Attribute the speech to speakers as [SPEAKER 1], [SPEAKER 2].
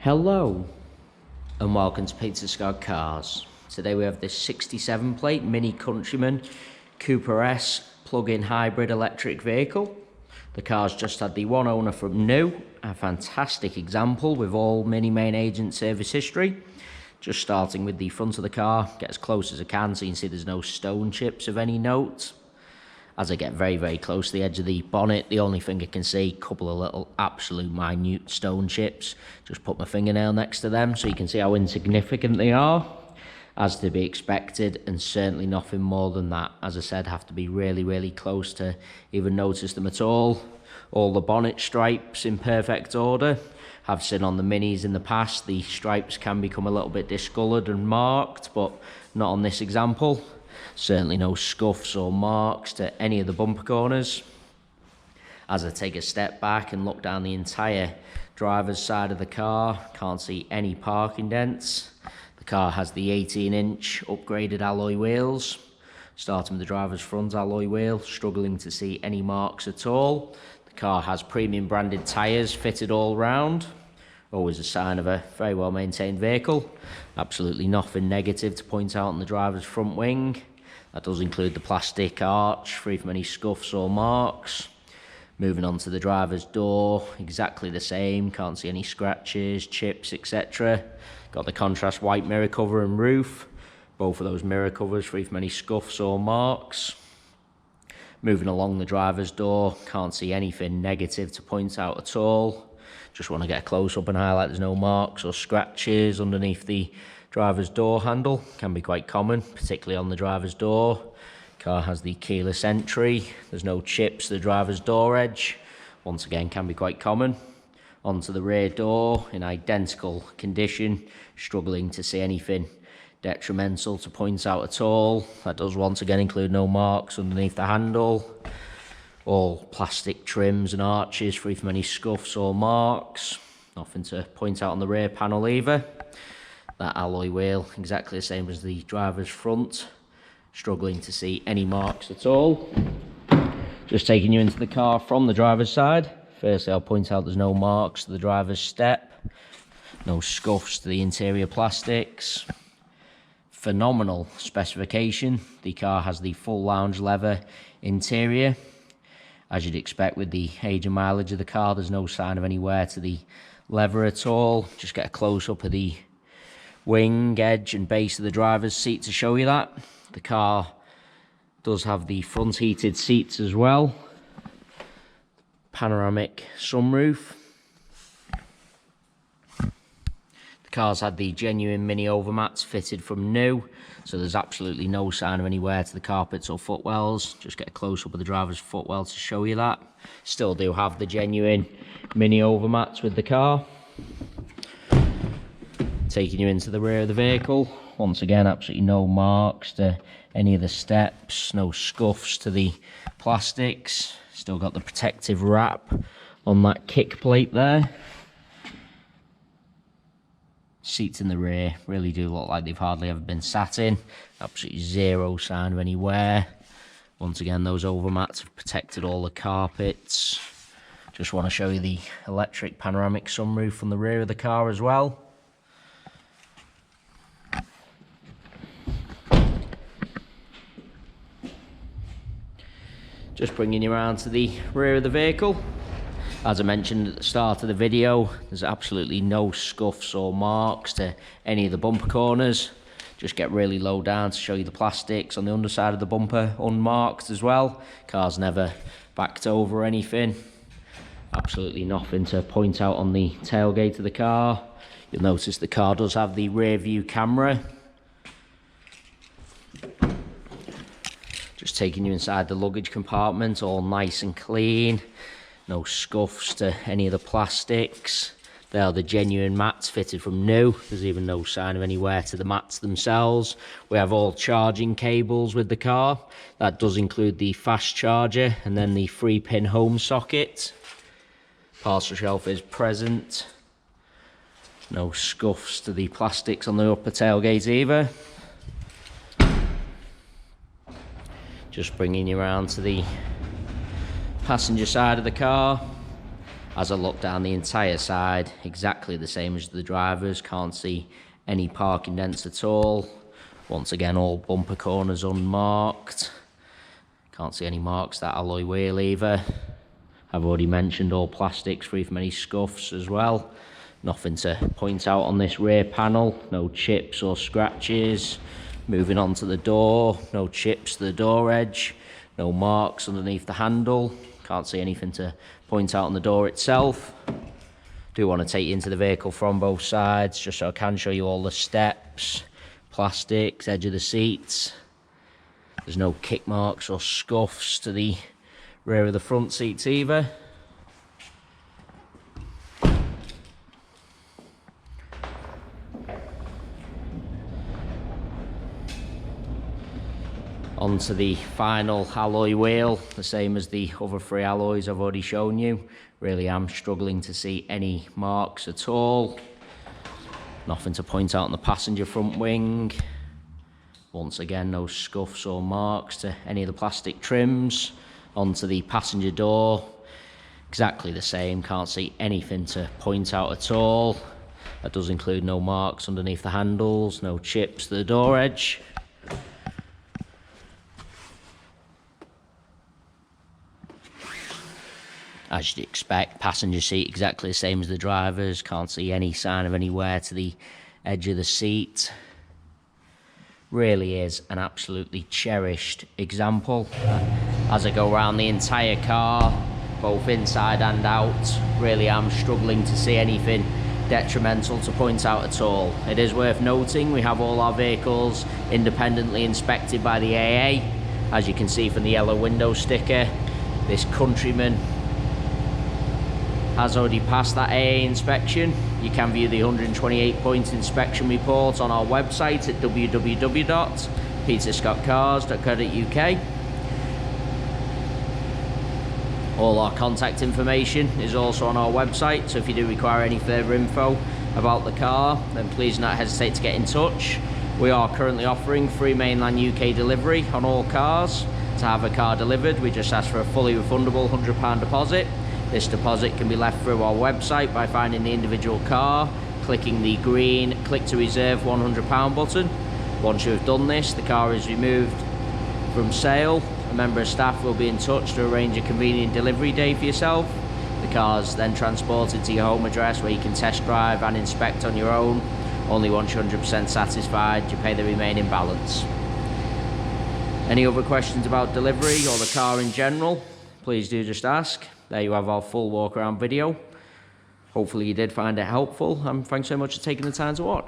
[SPEAKER 1] Hello and welcome to Pizza Squad Cars. Today we have this 67 plate Mini Countryman Cooper S plug-in hybrid electric vehicle. The car's just had the one owner from new, a fantastic example with all Mini main agent service history. Just starting with the front of the car, get as close as I can so you can see there's no stone chips of any note. As I get very close to the edge of the bonnet, the only thing I can see, a couple of little absolute minute stone chips. Just put my fingernail next to them so you can see how insignificant they are, as to be expected, and certainly nothing more than that. As I said, have to be really close to even notice them at all. All the bonnet stripes in perfect order. Have seen on the Minis in the past, the stripes can become a little bit discoloured and marked, but not on this example. Certainly no scuffs or marks to any of the bumper corners. As I take a step back and look down the entire driver's side of the car, can't see any parking dents. The car has the 18-inch upgraded alloy wheels. Starting with the driver's front alloy wheel, struggling to see any marks at all. The car has premium branded tyres fitted all round. Always a sign of a very well maintained vehicle. Absolutely nothing negative to point out on the driver's front wing. That does include the plastic arch, free from any scuffs or marks. Moving on to the driver's door, exactly the same, can't see any scratches, chips, etc. Got the contrast white mirror cover and roof. Both of those mirror covers free from any scuffs or marks. Moving along the driver's door, can't see anything negative to point out at all. Just want to get a close up and highlight there's no marks or scratches underneath the driver's door handle. Can be quite common, particularly on the driver's door. Car has the keyless entry. There's no chips to the driver's door edge. Once again, can be quite common. Onto the rear door in identical condition. Struggling to see anything detrimental to point out at all. That does once again include no marks underneath the handle. All plastic trims and arches free from any scuffs or marks. Nothing to point out on the rear panel either. That alloy wheel exactly the same as the driver's front. Struggling to see any marks at all. Just taking you into the car from the driver's side. Firstly, I'll point out there's no marks to the driver's step. No scuffs to the interior plastics. Phenomenal specification. The car has the full lounge leather interior. As you'd expect with the age and mileage of the car, there's no sign of any wear to the leather at all. Just get a close-up of the wing, edge and base of the driver's seat to show you that. The car does have the front heated seats as well. Panoramic sunroof. The car's had the genuine mini overmats fitted from new, so there's absolutely no sign of any wear to the carpets or footwells. Just get a close-up of the driver's footwell to show you that. Still do have the genuine mini overmats with the car. Taking you into the rear of the vehicle. Once again, absolutely no marks to any of the steps, no scuffs to the plastics. Still got the protective wrap on that kick plate there. Seats in the rear really do look like they've hardly ever been sat in. Absolutely zero sign of any wear. Once again, those overmats have protected all the carpets. Just want to show you the electric panoramic sunroof on the rear of the car as well. Just bringing you around to the rear of the vehicle. As I mentioned at the start of the video, there's absolutely no scuffs or marks to any of the bumper corners. Just get really low down to show you the plastics on the underside of the bumper, unmarked as well. Car's never backed over or anything. Absolutely nothing to point out on the tailgate of the car. You'll notice the car does have the rear view camera. Just taking you inside the luggage compartment, all nice and clean. No scuffs to any of the plastics. They are the genuine mats fitted from new. There's even no sign of any wear to the mats themselves. We have all charging cables with the car. That does include the fast charger and then the 3-pin home socket. Parcel shelf is present. No scuffs to the plastics on the upper tailgate either. Just bringing you around to the passenger side of the car. As I look down the entire side, exactly the same as the drivers. Can't see any parking dents at all. Once again, all bumper corners unmarked. Can't see any marks, that alloy wheel either. I've already mentioned all plastics, free from any scuffs as well. Nothing to point out on this rear panel. No chips or scratches. Moving on to the door, no chips to the door edge. No marks underneath the handle. Can't see anything to point out on the door itself. Do want to take you into the vehicle from both sides, just so I can show you all the steps, plastics, edge of the seats. There's no kick marks or scuffs to the rear of the front seats either. Onto the final alloy wheel, the same as the other 3 alloys I've already shown you. Really am struggling to see any marks at all. Nothing to point out on the passenger front wing. Once again, no scuffs or marks to any of the plastic trims. Onto the passenger door, exactly the same. Can't see anything to point out at all. That does include no marks underneath the handles, no chips to the door edge. As you'd expect, passenger seat exactly the same as the drivers. Can't see any sign of any wear to the edge of the seat. Really is an absolutely cherished example. As I go around the entire car, both inside and out, really am struggling to see anything detrimental to point out at all. It is worth noting we have all our vehicles independently inspected by the AA. As you can see from the yellow window sticker, this Countryman has already passed that AA inspection. You can view the 128-point inspection report on our website at www.peterscottcars.co.uk. All our contact information is also on our website, so if you do require any further info about the car, then please do not hesitate to get in touch. We are currently offering free mainland UK delivery on all cars. To have a car delivered, we just ask for a fully refundable £100 deposit. This deposit can be left through our website by finding the individual car, clicking the green click to reserve £100 button. Once you have done this, the car is removed from sale. A member of staff will be in touch to arrange a convenient delivery day for yourself. The car is then transported to your home address where you can test drive and inspect on your own. Only once you're 100% satisfied, you pay the remaining balance. Any other questions about delivery or the car in general, please do just ask. There you have our full walk around video. Hopefully you did find it helpful, and thanks so much for taking the time to watch.